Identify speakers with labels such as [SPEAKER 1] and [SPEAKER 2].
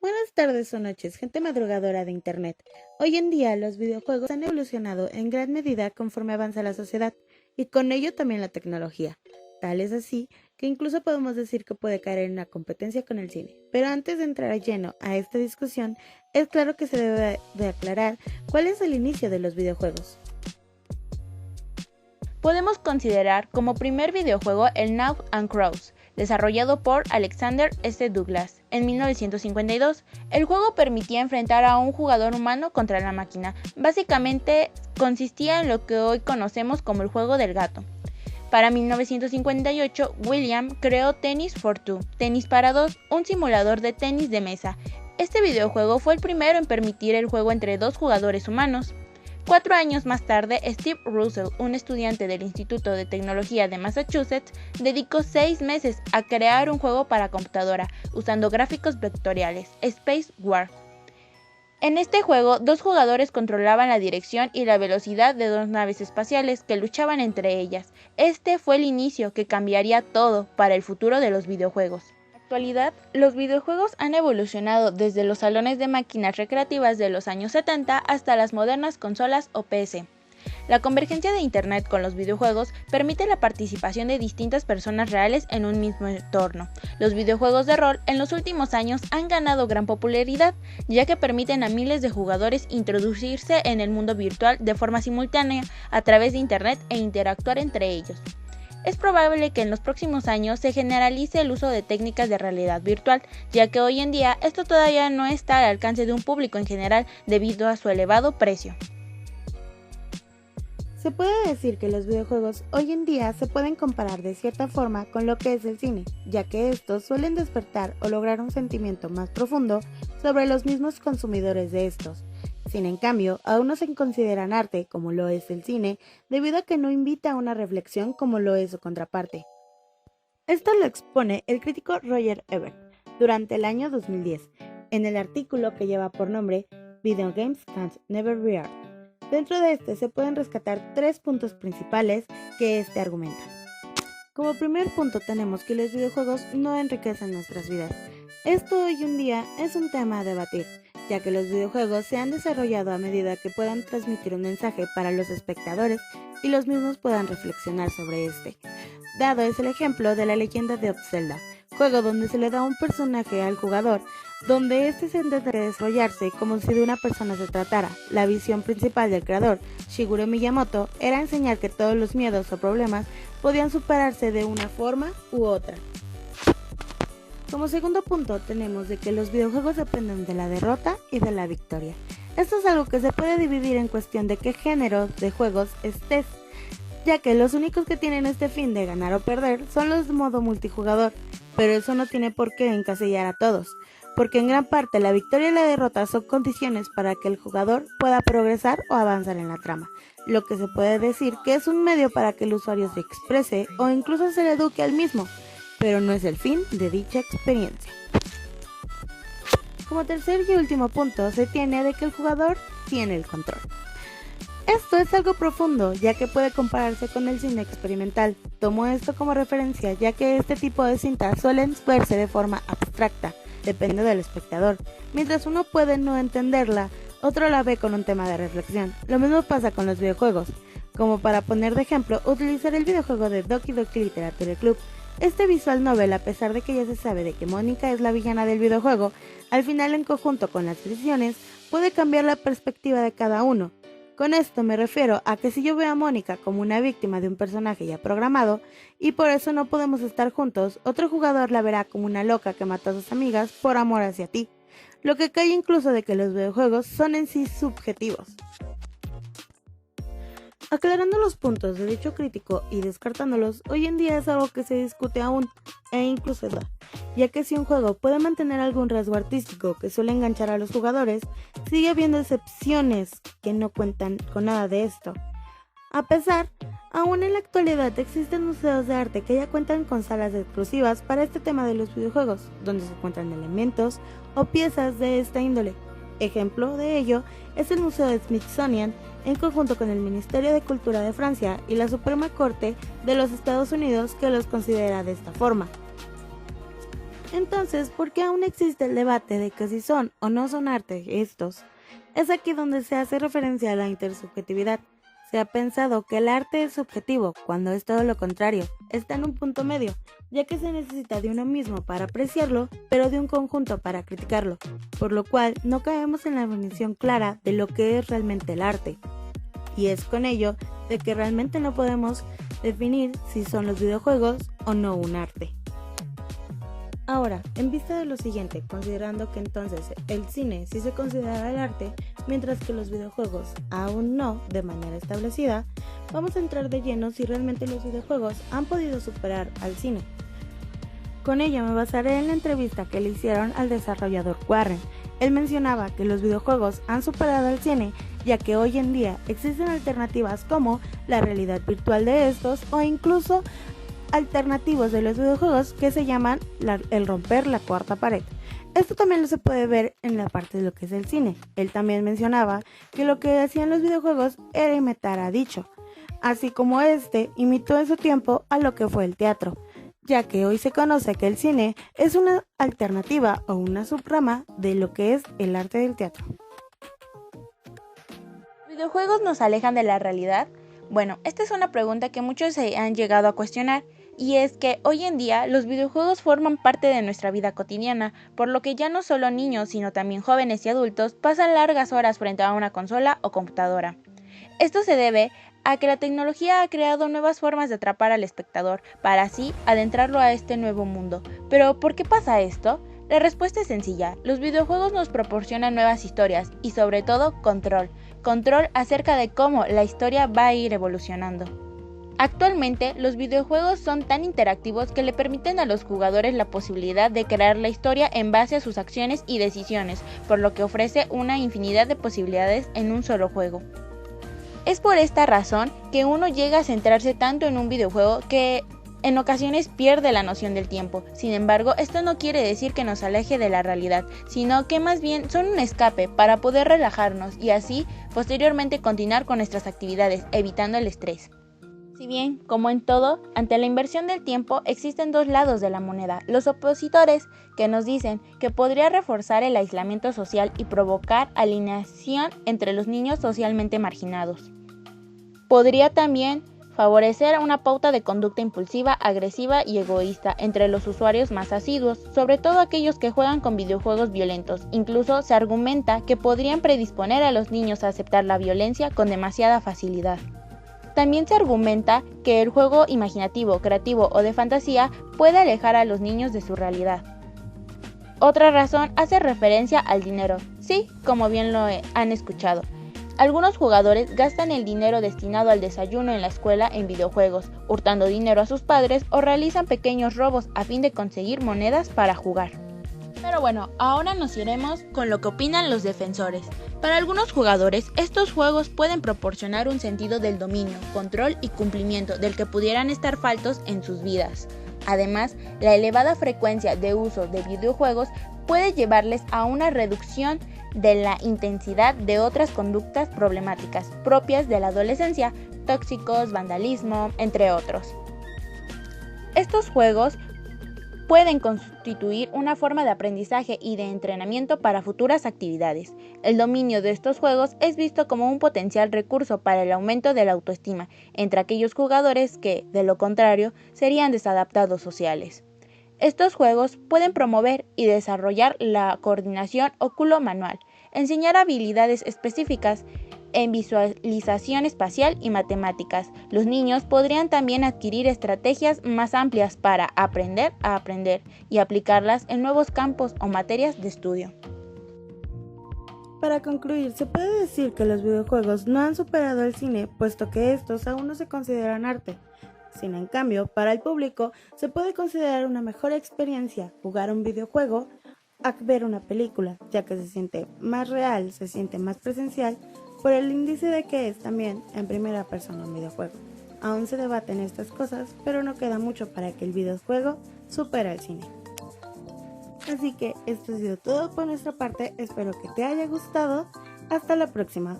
[SPEAKER 1] Buenas tardes o noches, gente madrugadora de Internet. Hoy en día los videojuegos han evolucionado en gran medida conforme avanza la sociedad y con ello también la tecnología. Tal es así que incluso podemos decir que puede caer en una competencia con el cine. Pero antes de entrar lleno a esta discusión, es claro que se debe de aclarar cuál es el inicio de los videojuegos.
[SPEAKER 2] Podemos considerar como primer videojuego el Knights and Crows, desarrollado por Alexander S. Douglas en 1952. El juego permitía enfrentar a un jugador humano contra la máquina. Básicamente consistía en lo que hoy conocemos como el juego del gato. Para 1958, William creó Tennis for Two, Tenis para dos, un simulador de tenis de mesa. Este videojuego fue el primero en permitir el juego entre dos jugadores humanos. 4 años más tarde, Steve Russell, un estudiante del Instituto de Tecnología de Massachusetts, dedicó 6 meses a crear un juego para computadora usando gráficos vectoriales, Space War. En este juego, dos jugadores controlaban la dirección y la velocidad de dos naves espaciales que luchaban entre ellas. Este fue el inicio que cambiaría todo para el futuro de los videojuegos. En la actualidad, los videojuegos han evolucionado desde los salones de máquinas recreativas de los años 70 hasta las modernas consolas o PC. La convergencia de Internet con los videojuegos permite la participación de distintas personas reales en un mismo entorno. Los videojuegos de rol en los últimos años han ganado gran popularidad, ya que permiten a miles de jugadores introducirse en el mundo virtual de forma simultánea a través de Internet e interactuar entre ellos. Es probable que en los próximos años se generalice el uso de técnicas de realidad virtual, ya que hoy en día esto todavía no está al alcance de un público en general debido a su elevado precio.
[SPEAKER 1] Se puede decir que los videojuegos hoy en día se pueden comparar de cierta forma con lo que es el cine, ya que estos suelen despertar o lograr un sentimiento más profundo sobre los mismos consumidores de estos. Sin en cambio, aún no se consideran arte como lo es el cine, debido a que no invita a una reflexión como lo es su contraparte. Esto lo expone el crítico Roger Ebert durante el año 2010, en el artículo que lleva por nombre Video Games Can't Never Be Art. Dentro de este se pueden rescatar 3 puntos principales que este argumenta. Como primer punto tenemos que los videojuegos no enriquecen nuestras vidas. Esto hoy en día es un tema a debatir, ya que los videojuegos se han desarrollado a medida que puedan transmitir un mensaje para los espectadores y los mismos puedan reflexionar sobre este. Dado es el ejemplo de la leyenda de Zelda, juego donde se le da un personaje al jugador, donde este se intenta desarrollarse como si de una persona se tratara. La visión principal del creador, Shigeru Miyamoto, era enseñar que todos los miedos o problemas podían superarse de una forma u otra. Como segundo punto tenemos de que los videojuegos dependen de la derrota y de la victoria. Esto es algo que se puede dividir en cuestión de qué género de juegos estés, ya que los únicos que tienen este fin de ganar o perder son los de modo multijugador, pero eso no tiene por qué encasillar a todos, porque en gran parte la victoria y la derrota son condiciones para que el jugador pueda progresar o avanzar en la trama, lo que se puede decir que es un medio para que el usuario se exprese o incluso se le eduque al mismo, pero no es el fin de dicha experiencia. Como tercer y último punto se tiene de que el jugador tiene el control. Esto es algo profundo, ya que puede compararse con el cine experimental. Tomo esto como referencia, ya que este tipo de cintas suelen verse de forma abstracta, depende del espectador. Mientras uno puede no entenderla, otro la ve con un tema de reflexión. Lo mismo pasa con los videojuegos. Como para poner de ejemplo, utilizar el videojuego de Doki Doki Literature Club. Este visual novel, a pesar de que ya se sabe de que Mónica es la villana del videojuego, al final en conjunto con las decisiones, puede cambiar la perspectiva de cada uno. Con esto me refiero a que si yo veo a Mónica como una víctima de un personaje ya programado y por eso no podemos estar juntos, otro jugador la verá como una loca que mató a sus amigas por amor hacia ti, lo que cae incluso de que los videojuegos son en sí subjetivos. Aclarando los puntos de dicho crítico y descartándolos, hoy en día es algo que se discute aún e incluso da, ya que si un juego puede mantener algún rasgo artístico que suele enganchar a los jugadores, sigue habiendo excepciones que no cuentan con nada de esto. A pesar, aún en la actualidad existen museos de arte que ya cuentan con salas exclusivas para este tema de los videojuegos, donde se encuentran elementos o piezas de esta índole. Ejemplo de ello es el Museo de Smithsonian, en conjunto con el Ministerio de Cultura de Francia y la Suprema Corte de los Estados Unidos, que los considera de esta forma. Entonces, ¿por qué aún existe el debate de que si son o no son arte estos? Es aquí donde se hace referencia a la intersubjetividad. Se ha pensado que el arte es subjetivo, cuando es todo lo contrario, está en un punto medio, ya que se necesita de uno mismo para apreciarlo, pero de un conjunto para criticarlo, por lo cual no caemos en la definición clara de lo que es realmente el arte. Y es con ello de que realmente no podemos definir si son los videojuegos o no un arte. Ahora, en vista de lo siguiente, considerando que entonces el cine sí se considera el arte, mientras que los videojuegos aún no de manera establecida, vamos a entrar de lleno si realmente los videojuegos han podido superar al cine. Con ello me basaré en la entrevista que le hicieron al desarrollador Warren. Él mencionaba que los videojuegos han superado al cine, ya que hoy en día existen alternativas como la realidad virtual de estos o incluso alternativos de los videojuegos que se llaman el romper la cuarta pared. Esto también lo se puede ver en la parte de lo que es el cine. Él también mencionaba que lo que hacían los videojuegos era imitar a dicho, así como este imitó en su tiempo a lo que fue el teatro, ya que hoy se conoce que el cine es una alternativa o una subrama de lo que es el arte del teatro.
[SPEAKER 2] ¿Los videojuegos nos alejan de la realidad? Bueno, esta es una pregunta que muchos se han llegado a cuestionar, y es que hoy en día los videojuegos forman parte de nuestra vida cotidiana, por lo que ya no solo niños, sino también jóvenes y adultos pasan largas horas frente a una consola o computadora. Esto se debe a que la tecnología ha creado nuevas formas de atrapar al espectador, para así adentrarlo a este nuevo mundo. ¿Pero por qué pasa esto? La respuesta es sencilla: los videojuegos nos proporcionan nuevas historias y sobre todo control acerca de cómo la historia va a ir evolucionando. Actualmente, los videojuegos son tan interactivos que le permiten a los jugadores la posibilidad de crear la historia en base a sus acciones y decisiones, por lo que ofrece una infinidad de posibilidades en un solo juego. Es por esta razón que uno llega a centrarse tanto en un videojuego que en ocasiones pierde la noción del tiempo. Sin embargo, esto no quiere decir que nos aleje de la realidad, sino que más bien son un escape para poder relajarnos y así posteriormente continuar con nuestras actividades, evitando el estrés. Si bien, como en todo, ante la inversión del tiempo existen dos lados de la moneda: los opositores, que nos dicen que podría reforzar el aislamiento social y provocar alienación entre los niños socialmente marginados. Podría también favorecer una pauta de conducta impulsiva, agresiva y egoísta entre los usuarios más asiduos, sobre todo aquellos que juegan con videojuegos violentos. Incluso se argumenta que podrían predisponer a los niños a aceptar la violencia con demasiada facilidad. También se argumenta que el juego imaginativo, creativo o de fantasía puede alejar a los niños de su realidad. Otra razón hace referencia al dinero. Sí, como bien lo han escuchado. Algunos jugadores gastan el dinero destinado al desayuno en la escuela en videojuegos, hurtando dinero a sus padres o realizan pequeños robos a fin de conseguir monedas para jugar. Pero bueno, ahora nos iremos con lo que opinan los defensores. Para algunos jugadores, estos juegos pueden proporcionar un sentido del dominio, control y cumplimiento del que pudieran estar faltos en sus vidas. Además, la elevada frecuencia de uso de videojuegos puede llevarles a una reducción de la intensidad de otras conductas problemáticas propias de la adolescencia, tóxicos, vandalismo, entre otros. Estos juegos pueden constituir una forma de aprendizaje y de entrenamiento para futuras actividades. El dominio de estos juegos es visto como un potencial recurso para el aumento de la autoestima entre aquellos jugadores que, de lo contrario, serían desadaptados sociales. Estos juegos pueden promover y desarrollar la coordinación óculo-manual, enseñar habilidades específicas en visualización espacial y matemáticas. Los niños podrían también adquirir estrategias más amplias para aprender a aprender y aplicarlas en nuevos campos o materias de estudio.
[SPEAKER 1] Para concluir, se puede decir que los videojuegos no han superado al cine, puesto que estos aún no se consideran arte. Sin en cambio, para el público se puede considerar una mejor experiencia jugar un videojuego a ver una película, ya que se siente más real, se siente más presencial, por el índice de que es también en primera persona un videojuego. Aún se debaten estas cosas, pero no queda mucho para que el videojuego supere al cine. Así que esto ha sido todo por nuestra parte, espero que te haya gustado. Hasta la próxima.